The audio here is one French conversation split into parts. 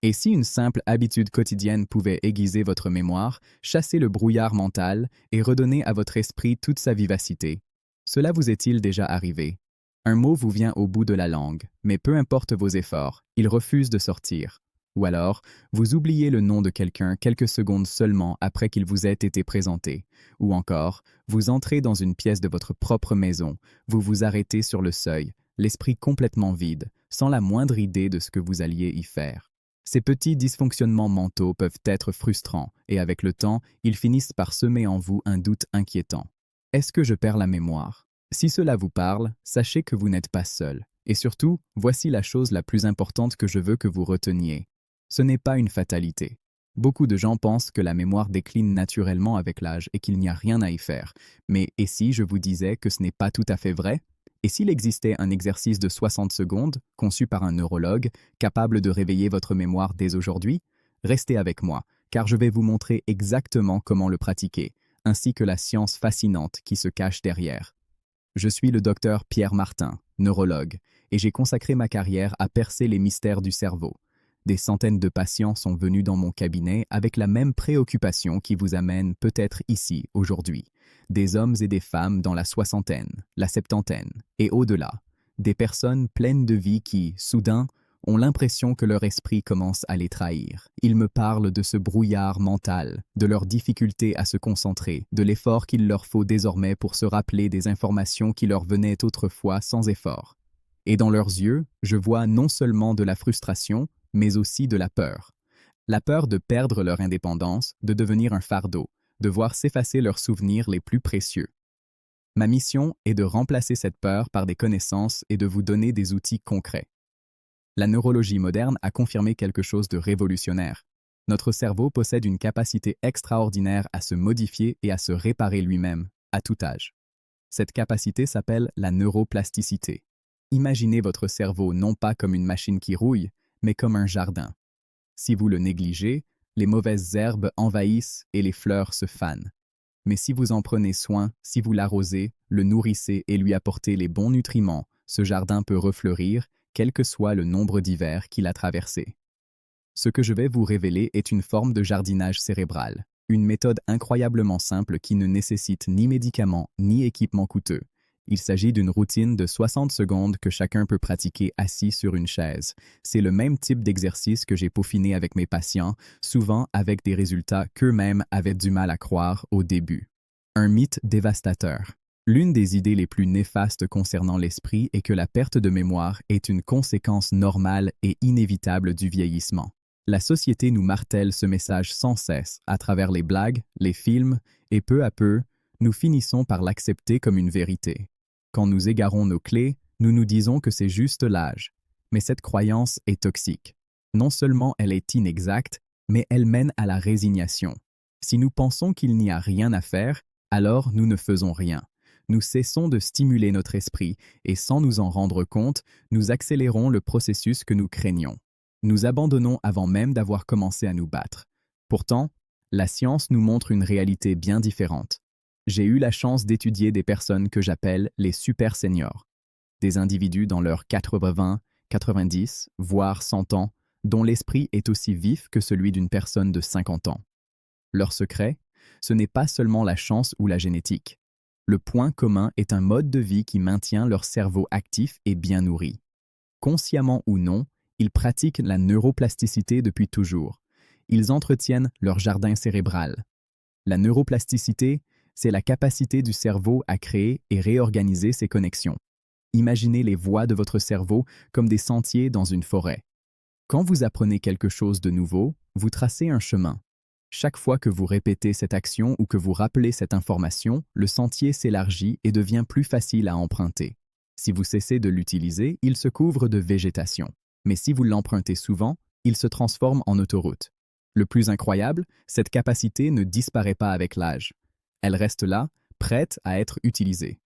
Et si une simple habitude quotidienne pouvait aiguiser votre mémoire, chasser le brouillard mental et redonner à votre esprit toute sa vivacité? Cela vous est-il déjà arrivé? Un mot vous vient au bout de la langue, mais peu importe vos efforts, il refuse de sortir. Ou alors, vous oubliez le nom de quelqu'un quelques secondes seulement après qu'il vous ait été présenté. Ou encore, vous entrez dans une pièce de votre propre maison, vous vous arrêtez sur le seuil, l'esprit complètement vide, sans la moindre idée de ce que vous alliez y faire. Ces petits dysfonctionnements mentaux peuvent être frustrants et avec le temps, ils finissent par semer en vous un doute inquiétant. Est-ce que je perds la mémoire? Si cela vous parle, sachez que vous n'êtes pas seul. Et surtout, voici la chose la plus importante que je veux que vous reteniez. Ce n'est pas une fatalité. Beaucoup de gens pensent que la mémoire décline naturellement avec l'âge et qu'il n'y a rien à y faire. Mais et si je vous disais que ce n'est pas tout à fait vrai? Et s'il existait un exercice de 60 secondes, conçu par un neurologue, capable de réveiller votre mémoire dès aujourd'hui? Restez avec moi, car je vais vous montrer exactement comment le pratiquer, ainsi que la science fascinante qui se cache derrière. Je suis le docteur Pierre Martin, neurologue, et j'ai consacré ma carrière à percer les mystères du cerveau. Des centaines de patients sont venus dans mon cabinet avec la même préoccupation qui vous amène peut-être ici aujourd'hui. Des hommes et des femmes dans la soixantaine, la septantaine et au-delà. Des personnes pleines de vie qui, soudain, ont l'impression que leur esprit commence à les trahir. Ils me parlent de ce brouillard mental, de leur difficulté à se concentrer, de l'effort qu'il leur faut désormais pour se rappeler des informations qui leur venaient autrefois sans effort. Et dans leurs yeux, je vois non seulement de la frustration, mais aussi de la peur. La peur de perdre leur indépendance, de devenir un fardeau, de voir s'effacer leurs souvenirs les plus précieux. Ma mission est de remplacer cette peur par des connaissances et de vous donner des outils concrets. La neurologie moderne a confirmé quelque chose de révolutionnaire. Notre cerveau possède une capacité extraordinaire à se modifier et à se réparer lui-même, à tout âge. Cette capacité s'appelle la neuroplasticité. Imaginez votre cerveau non pas comme une machine qui rouille, mais comme un jardin. Si vous le négligez, les mauvaises herbes envahissent et les fleurs se fanent. Mais si vous en prenez soin, si vous l'arrosez, le nourrissez et lui apportez les bons nutriments, ce jardin peut refleurir, quel que soit le nombre d'hivers qu'il a traversé. Ce que je vais vous révéler est une forme de jardinage cérébral, une méthode incroyablement simple qui ne nécessite ni médicaments ni équipements coûteux. Il s'agit d'une routine de 60 secondes que chacun peut pratiquer assis sur une chaise. C'est le même type d'exercice que j'ai peaufiné avec mes patients, souvent avec des résultats qu'eux-mêmes avaient du mal à croire au début. Un mythe dévastateur. L'une des idées les plus néfastes concernant l'esprit est que la perte de mémoire est une conséquence normale et inévitable du vieillissement. La société nous martèle ce message sans cesse à travers les blagues, les films, et peu à peu, nous finissons par l'accepter comme une vérité. Quand nous égarons nos clés, nous nous disons que c'est juste l'âge. Mais cette croyance est toxique. Non seulement elle est inexacte, mais elle mène à la résignation. Si nous pensons qu'il n'y a rien à faire, alors nous ne faisons rien. Nous cessons de stimuler notre esprit et sans nous en rendre compte, nous accélérons le processus que nous craignons. Nous abandonnons avant même d'avoir commencé à nous battre. Pourtant, la science nous montre une réalité bien différente. J'ai eu la chance d'étudier des personnes que j'appelle les super seniors, des individus dans leurs 80, 90, voire 100 ans, dont l'esprit est aussi vif que celui d'une personne de 50 ans. Leur secret, ce n'est pas seulement la chance ou la génétique. Le point commun est un mode de vie qui maintient leur cerveau actif et bien nourri. Consciemment ou non, ils pratiquent la neuroplasticité depuis toujours. Ils entretiennent leur jardin cérébral. La neuroplasticité, c'est la capacité du cerveau à créer et réorganiser ses connexions. Imaginez les voies de votre cerveau comme des sentiers dans une forêt. Quand vous apprenez quelque chose de nouveau, vous tracez un chemin. Chaque fois que vous répétez cette action ou que vous rappelez cette information, le sentier s'élargit et devient plus facile à emprunter. Si vous cessez de l'utiliser, il se couvre de végétation. Mais si vous l'empruntez souvent, il se transforme en autoroute. Le plus incroyable, cette capacité ne disparaît pas avec l'âge. Elle reste là, prête à être utilisée.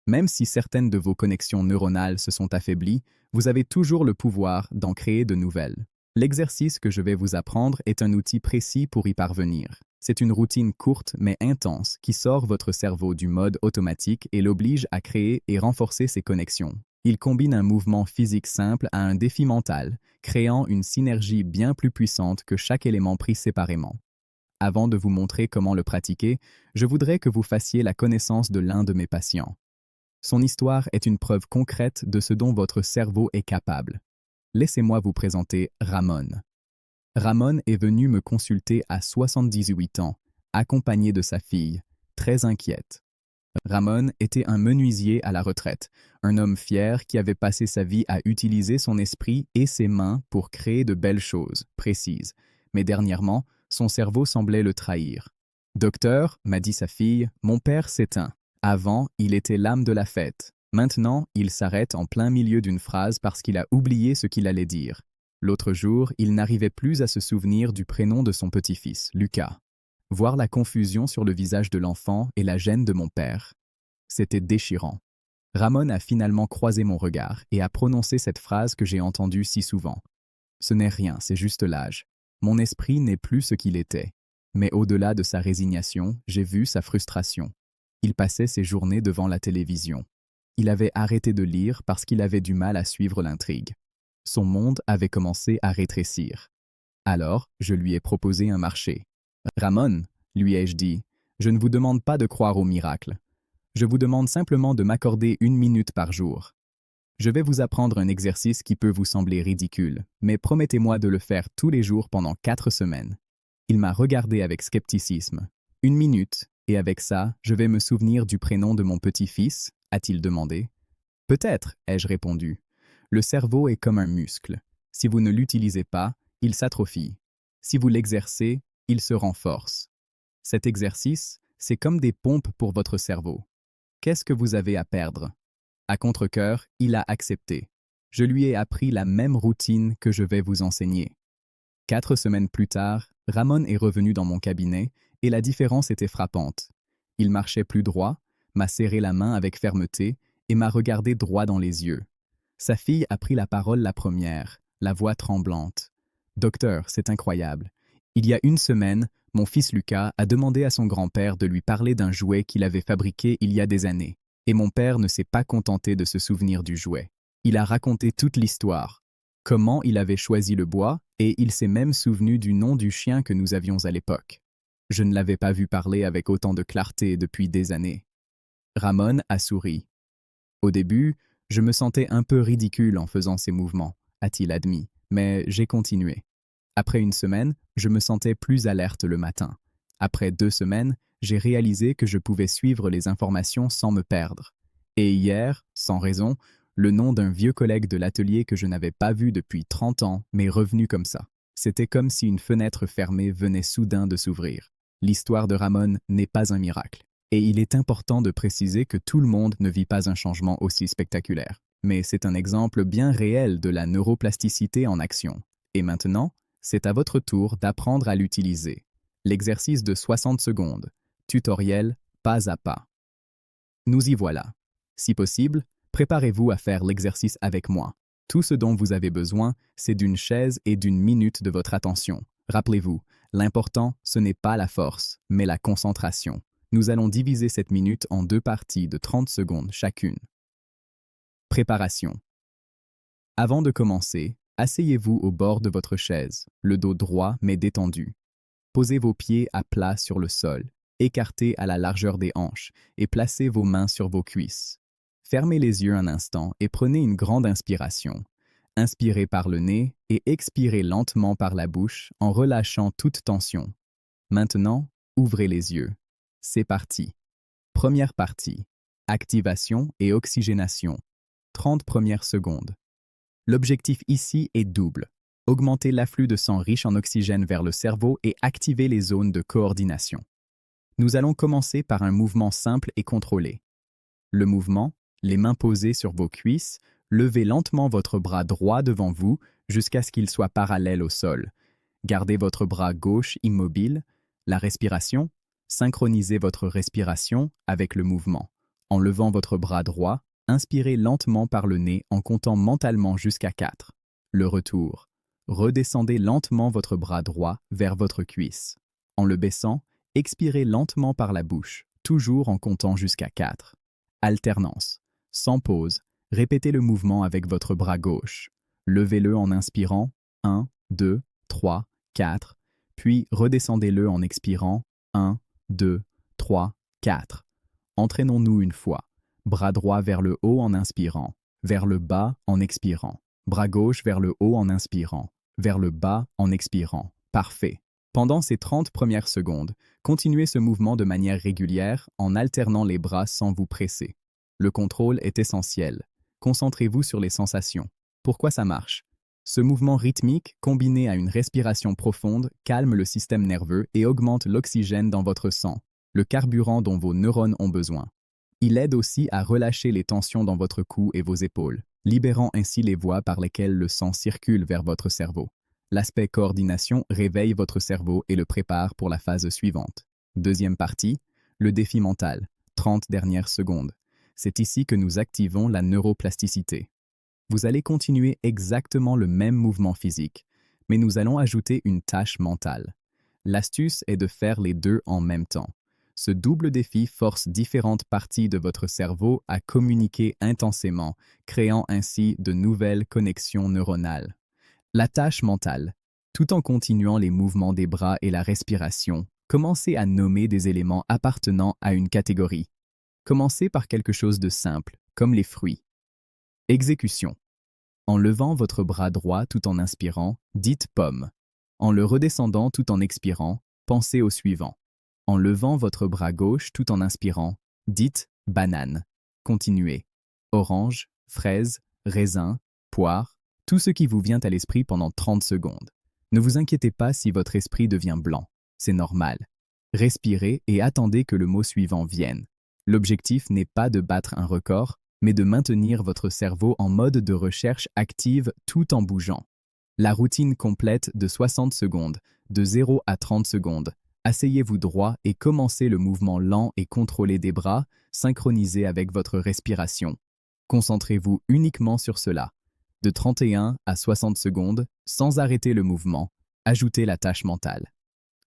Même si certaines de vos connexions neuronales se sont affaiblies, vous avez toujours le pouvoir d'en créer de nouvelles. L'exercice que je vais vous apprendre est un outil précis pour y parvenir. C'est une routine courte mais intense qui sort votre cerveau du mode automatique et l'oblige à créer et renforcer ses connexions. Il combine un mouvement physique simple à un défi mental, créant une synergie bien plus puissante que chaque élément pris séparément. Avant de vous montrer comment le pratiquer, je voudrais que vous fassiez la connaissance de l'un de mes patients. Son histoire est une preuve concrète de ce dont votre cerveau est capable. Laissez-moi vous présenter Ramon. Ramon est venu me consulter à 78 ans, accompagné de sa fille, très inquiète. Ramon était un menuisier à la retraite, un homme fier qui avait passé sa vie à utiliser son esprit et ses mains pour créer de belles choses, précises. Mais dernièrement, son cerveau semblait le trahir. « Docteur, m'a dit sa fille, mon père s'éteint. Avant, il était l'âme de la fête. Maintenant, il s'arrête en plein milieu d'une phrase parce qu'il a oublié ce qu'il allait dire. L'autre jour, il n'arrivait plus à se souvenir du prénom de son petit-fils, Lucas. Voir la confusion sur le visage de l'enfant et la gêne de mon père. C'était déchirant. Ramon a finalement croisé mon regard et a prononcé cette phrase que j'ai entendue si souvent. Ce n'est rien, c'est juste l'âge. Mon esprit n'est plus ce qu'il était. Mais au-delà de sa résignation, j'ai vu sa frustration. Il passait ses journées devant la télévision. Il avait arrêté de lire parce qu'il avait du mal à suivre l'intrigue. Son monde avait commencé à rétrécir. Alors, je lui ai proposé un marché. « Ramon, lui ai-je dit, je ne vous demande pas de croire au miracle. Je vous demande simplement de m'accorder 1 minute par jour. Je vais vous apprendre un exercice qui peut vous sembler ridicule, mais promettez-moi de le faire tous les jours pendant 4 semaines. » Il m'a regardé avec scepticisme. « 1 minute, et avec ça, je vais me souvenir du prénom de mon petit-fils ?» a-t-il demandé. « Peut-être, ai-je répondu. Le cerveau est comme un muscle. Si vous ne l'utilisez pas, il s'atrophie. Si vous l'exercez, il se renforce. Cet exercice, c'est comme des pompes pour votre cerveau. Qu'est-ce que vous avez à perdre ? » À contre-cœur, il a accepté. Je lui ai appris la même routine que je vais vous enseigner. 4 semaines plus tard, Ramon est revenu dans mon cabinet et la différence était frappante. Il marchait plus droit, m'a serré la main avec fermeté et m'a regardé droit dans les yeux. Sa fille a pris la parole la première, la voix tremblante. « Docteur, c'est incroyable. Il y a 1 semaine, mon fils Lucas a demandé à son grand-père de lui parler d'un jouet qu'il avait fabriqué il y a des années. Et mon père ne s'est pas contenté de se souvenir du jouet. Il a raconté toute l'histoire. Comment il avait choisi le bois, et il s'est même souvenu du nom du chien que nous avions à l'époque. Je ne l'avais pas vu parler avec autant de clarté depuis des années. » Ramon a souri. « Au début, je me sentais un peu ridicule en faisant ces mouvements, a-t-il admis, mais j'ai continué. Après 1 semaine, je me sentais plus alerte le matin. Après 2 semaines, j'ai réalisé que je pouvais suivre les informations sans me perdre. Et hier, sans raison, le nom d'un vieux collègue de l'atelier que je n'avais pas vu depuis 30 ans m'est revenu comme ça. C'était comme si une fenêtre fermée venait soudain de s'ouvrir. L'histoire de Ramon n'est pas un miracle. Et il est important de préciser que tout le monde ne vit pas un changement aussi spectaculaire. Mais c'est un exemple bien réel de la neuroplasticité en action. Et maintenant, c'est à votre tour d'apprendre à l'utiliser. L'exercice de 60 secondes. Tutoriel pas à pas. Nous y voilà. Si possible, préparez-vous à faire l'exercice avec moi. Tout ce dont vous avez besoin, c'est d'une chaise et d'1 minute de votre attention. Rappelez-vous, l'important, ce n'est pas la force, mais la concentration. Nous allons diviser cette minute en 2 parties de 30 secondes chacune. Préparation. Avant de commencer, asseyez-vous au bord de votre chaise, le dos droit mais détendu. Posez vos pieds à plat sur le sol, écartés à la largeur des hanches et placez vos mains sur vos cuisses. Fermez les yeux un instant et prenez une grande inspiration. Inspirez par le nez et expirez lentement par la bouche en relâchant toute tension. Maintenant, ouvrez les yeux. C'est parti. Première partie. Activation et oxygénation. 30 premières secondes. L'objectif ici est double. Augmenter l'afflux de sang riche en oxygène vers le cerveau et activer les zones de coordination. Nous allons commencer par un mouvement simple et contrôlé. Le mouvement, les mains posées sur vos cuisses, levez lentement votre bras droit devant vous jusqu'à ce qu'il soit parallèle au sol. Gardez votre bras gauche immobile. La respiration, synchronisez votre respiration avec le mouvement. En levant votre bras droit, inspirez lentement par le nez en comptant mentalement jusqu'à 4. Le retour. Redescendez lentement votre bras droit vers votre cuisse. En le baissant, expirez lentement par la bouche, toujours en comptant jusqu'à 4. Alternance. Sans pause, Répétez le mouvement avec votre bras gauche. Levez-le en inspirant, 1, 2, 3, 4, puis redescendez-le en expirant, 1, 2, 3, 4. Entraînons-nous une fois. Bras droit vers le haut en inspirant, vers le bas en expirant. Bras gauche vers le haut en inspirant, vers le bas en expirant. Parfait. Pendant ces 30 premières secondes, continuez ce mouvement de manière régulière en alternant les bras sans vous presser. Le contrôle est essentiel. Concentrez-vous sur les sensations. Pourquoi ça marche? Ce mouvement rythmique, combiné à une respiration profonde, calme le système nerveux et augmente l'oxygène dans votre sang, le carburant dont vos neurones ont besoin. Il aide aussi à relâcher les tensions dans votre cou et vos épaules, libérant ainsi les voies par lesquelles le sang circule vers votre cerveau. L'aspect coordination réveille votre cerveau et le prépare pour la phase suivante. Deuxième partie, le défi mental, 30 dernières secondes. C'est ici que nous activons la neuroplasticité. Vous allez continuer exactement le même mouvement physique, mais nous allons ajouter une tâche mentale. L'astuce est de faire les deux en même temps. Ce double défi force différentes parties de votre cerveau à communiquer intensément, créant ainsi de nouvelles connexions neuronales. La tâche mentale. Tout en continuant les mouvements des bras et la respiration, commencez à nommer des éléments appartenant à une catégorie. Commencez par quelque chose de simple, comme les fruits. Exécution. En levant votre bras droit tout en inspirant, dites pomme. En le redescendant tout en expirant, pensez au suivant. En levant votre bras gauche tout en inspirant, dites banane. Continuez. Orange, fraise, raisin, poire, tout ce qui vous vient à l'esprit pendant 30 secondes. Ne vous inquiétez pas si votre esprit devient blanc. C'est normal. Respirez et attendez que le mot suivant vienne. L'objectif n'est pas de battre un record, mais de maintenir votre cerveau en mode de recherche active tout en bougeant. La routine complète de 60 secondes, de 0 à 30 secondes. Asseyez-vous droit et commencez le mouvement lent et contrôlé des bras, synchronisé avec votre respiration. Concentrez-vous uniquement sur cela. De 31 à 60 secondes, sans arrêter le mouvement, ajoutez la tâche mentale.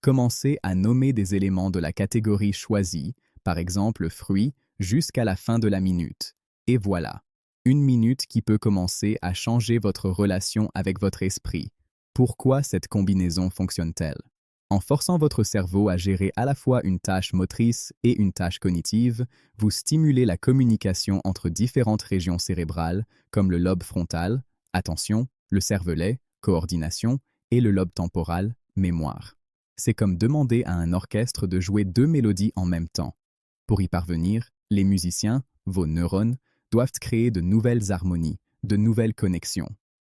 Commencez à nommer des éléments de la catégorie choisie, par exemple fruits, jusqu'à la fin de la minute. Et voilà, une minute qui peut commencer à changer votre relation avec votre esprit. Pourquoi cette combinaison fonctionne-t-elle? En forçant votre cerveau à gérer à la fois une tâche motrice et une tâche cognitive, vous stimulez la communication entre différentes régions cérébrales, comme le lobe frontal, attention, le cervelet, coordination, et le lobe temporal, mémoire. C'est comme demander à un orchestre de jouer deux mélodies en même temps. Pour y parvenir, les musiciens, vos neurones, doivent créer de nouvelles harmonies, de nouvelles connexions.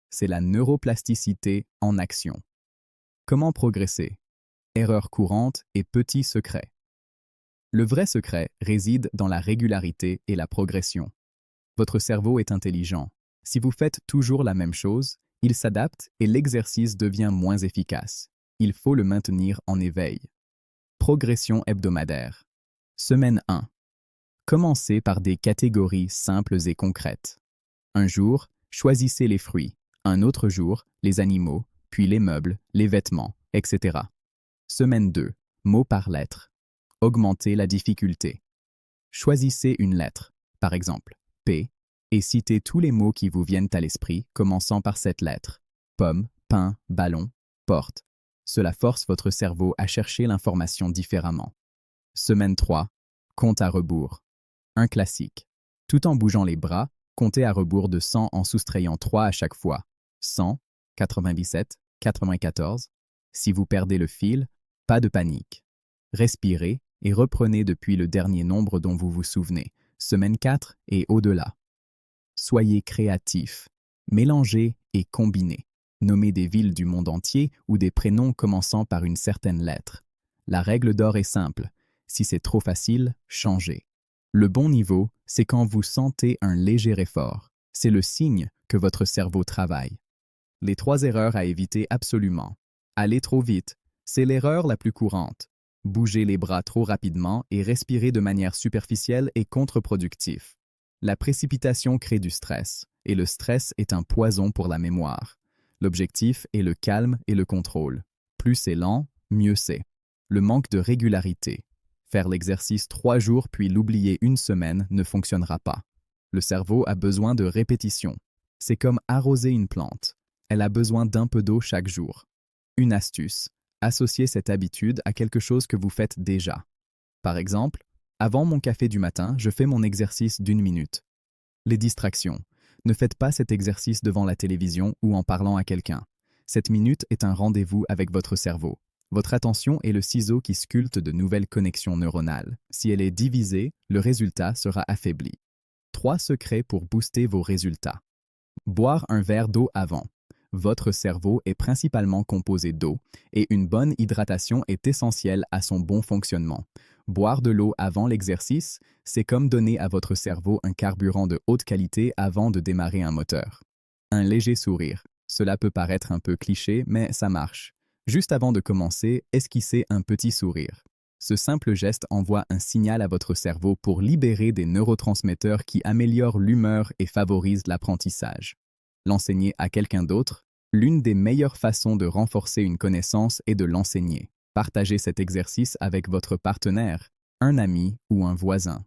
C'est la neuroplasticité en action. Comment progresser? Erreurs courantes et petits secrets. Le vrai secret réside dans la régularité et la progression. Votre cerveau est intelligent. Si vous faites toujours la même chose, il s'adapte et l'exercice devient moins efficace. Il faut le maintenir en éveil. Progression hebdomadaire. Semaine 1. Commencez par des catégories simples et concrètes. Un jour, choisissez les fruits. Un autre jour, les animaux, puis les meubles, les vêtements, etc. Semaine 2. Mots par lettre. Augmentez la difficulté. Choisissez une lettre, par exemple P, et citez tous les mots qui vous viennent à l'esprit, commençant par cette lettre. Pomme, pain, ballon, porte. Cela force votre cerveau à chercher l'information différemment. Semaine 3. Compte à rebours. Un classique. Tout en bougeant les bras, comptez à rebours de 100 en soustrayant 3 à chaque fois. 100, 97, 94. Si vous perdez le fil, pas de panique. Respirez et reprenez depuis le dernier nombre dont vous vous souvenez, semaine 4 et au-delà. Soyez créatif. Mélangez et combinez. Nommez des villes du monde entier ou des prénoms commençant par une certaine lettre. La règle d'or est simple. Si c'est trop facile, changez. Le bon niveau, c'est quand vous sentez un léger effort. C'est le signe que votre cerveau travaille. Les 3 erreurs à éviter absolument. Aller trop vite, c'est l'erreur la plus courante. Bouger les bras trop rapidement et respirer de manière superficielle est contre-productif. La précipitation crée du stress, et le stress est un poison pour la mémoire. L'objectif est le calme et le contrôle. Plus c'est lent, mieux c'est. Le manque de régularité. Faire l'exercice 3 jours puis l'oublier une semaine ne fonctionnera pas. Le cerveau a besoin de répétition. C'est comme arroser une plante. Elle a besoin d'un peu d'eau chaque jour. Une astuce, associez cette habitude à quelque chose que vous faites déjà. Par exemple, avant mon café du matin, je fais mon exercice d'1 minute. Les distractions. Ne faites pas cet exercice devant la télévision ou en parlant à quelqu'un. Cette minute est un rendez-vous avec votre cerveau. Votre attention est le ciseau qui sculpte de nouvelles connexions neuronales. Si elle est divisée, le résultat sera affaibli. 3 secrets pour booster vos résultats. Boire un verre d'eau avant. Votre cerveau est principalement composé d'eau et une bonne hydratation est essentielle à son bon fonctionnement. Boire de l'eau avant l'exercice, c'est comme donner à votre cerveau un carburant de haute qualité avant de démarrer un moteur. Un léger sourire. Cela peut paraître un peu cliché, mais ça marche. Juste avant de commencer, esquissez un petit sourire. Ce simple geste envoie un signal à votre cerveau pour libérer des neurotransmetteurs qui améliorent l'humeur et favorisent l'apprentissage. L'enseigner à quelqu'un d'autre, l'une des meilleures façons de renforcer une connaissance est de l'enseigner. Partagez cet exercice avec votre partenaire, un ami ou un voisin.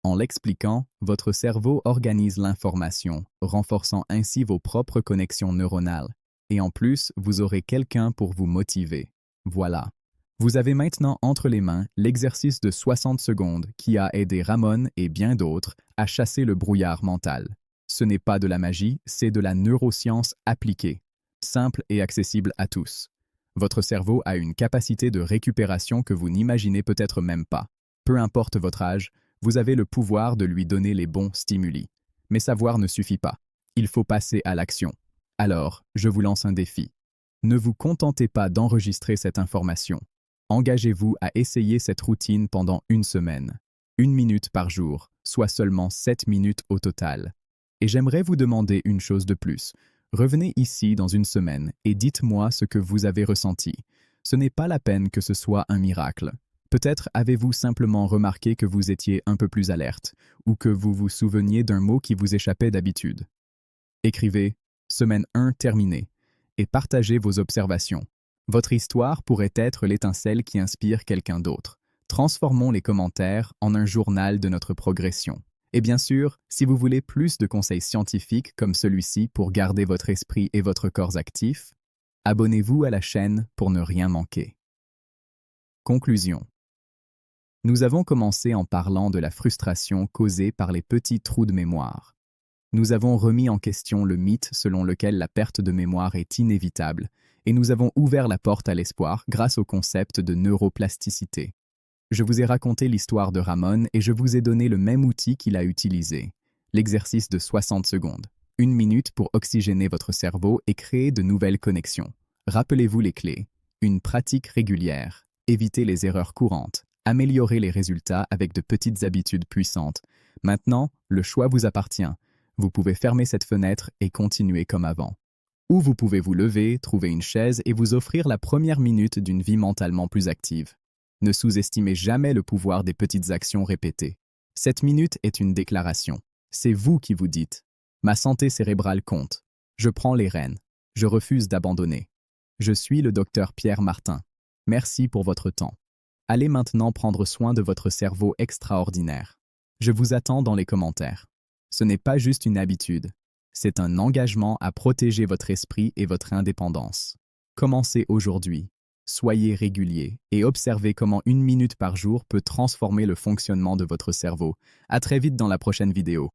En l'expliquant, votre cerveau organise l'information, renforçant ainsi vos propres connexions neuronales. Et en plus, vous aurez quelqu'un pour vous motiver. Voilà. Vous avez maintenant entre les mains l'exercice de 60 secondes qui a aidé Ramon et bien d'autres à chasser le brouillard mental. Ce n'est pas de la magie, c'est de la neuroscience appliquée, simple et accessible à tous. Votre cerveau a une capacité de récupération que vous n'imaginez peut-être même pas. Peu importe votre âge, vous avez le pouvoir de lui donner les bons stimuli. Mais savoir ne suffit pas. Il faut passer à l'action. Alors, je vous lance un défi. Ne vous contentez pas d'enregistrer cette information. Engagez-vous à essayer cette routine pendant 1 semaine. 1 minute par jour, soit seulement 7 minutes au total. Et j'aimerais vous demander une chose de plus. Revenez ici dans 1 semaine et dites-moi ce que vous avez ressenti. Ce n'est pas la peine que ce soit un miracle. Peut-être avez-vous simplement remarqué que vous étiez un peu plus alerte ou que vous vous souveniez d'un mot qui vous échappait d'habitude. Écrivez « Semaine 1 terminée » et partagez vos observations. Votre histoire pourrait être l'étincelle qui inspire quelqu'un d'autre. Transformons les commentaires en un journal de notre progression. Et bien sûr, si vous voulez plus de conseils scientifiques comme celui-ci pour garder votre esprit et votre corps actifs, abonnez-vous à la chaîne pour ne rien manquer. Conclusion. Nous avons commencé en parlant de la frustration causée par les petits trous de mémoire. Nous avons remis en question le mythe selon lequel la perte de mémoire est inévitable, et nous avons ouvert la porte à l'espoir grâce au concept de neuroplasticité. Je vous ai raconté l'histoire de Ramon et je vous ai donné le même outil qu'il a utilisé, l'exercice de 60 secondes. 1 minute pour oxygéner votre cerveau et créer de nouvelles connexions. Rappelez-vous les clés. Une pratique régulière. Évitez les erreurs courantes. Améliorer les résultats avec de petites habitudes puissantes. Maintenant, le choix vous appartient. Vous pouvez fermer cette fenêtre et continuer comme avant. Ou vous pouvez vous lever, trouver une chaise et vous offrir la première minute d'une vie mentalement plus active. Ne sous-estimez jamais le pouvoir des petites actions répétées. Cette minute est une déclaration. C'est vous qui vous dites « Ma santé cérébrale compte. Je prends les rênes. Je refuse d'abandonner. Je suis le docteur Pierre Martin. Merci pour votre temps. Allez maintenant prendre soin de votre cerveau extraordinaire. Je vous attends dans les commentaires. Ce n'est pas juste une habitude. C'est un engagement à protéger votre esprit et votre indépendance. Commencez aujourd'hui. Soyez régulier et observez comment 1 minute par jour peut transformer le fonctionnement de votre cerveau. À très vite dans la prochaine vidéo.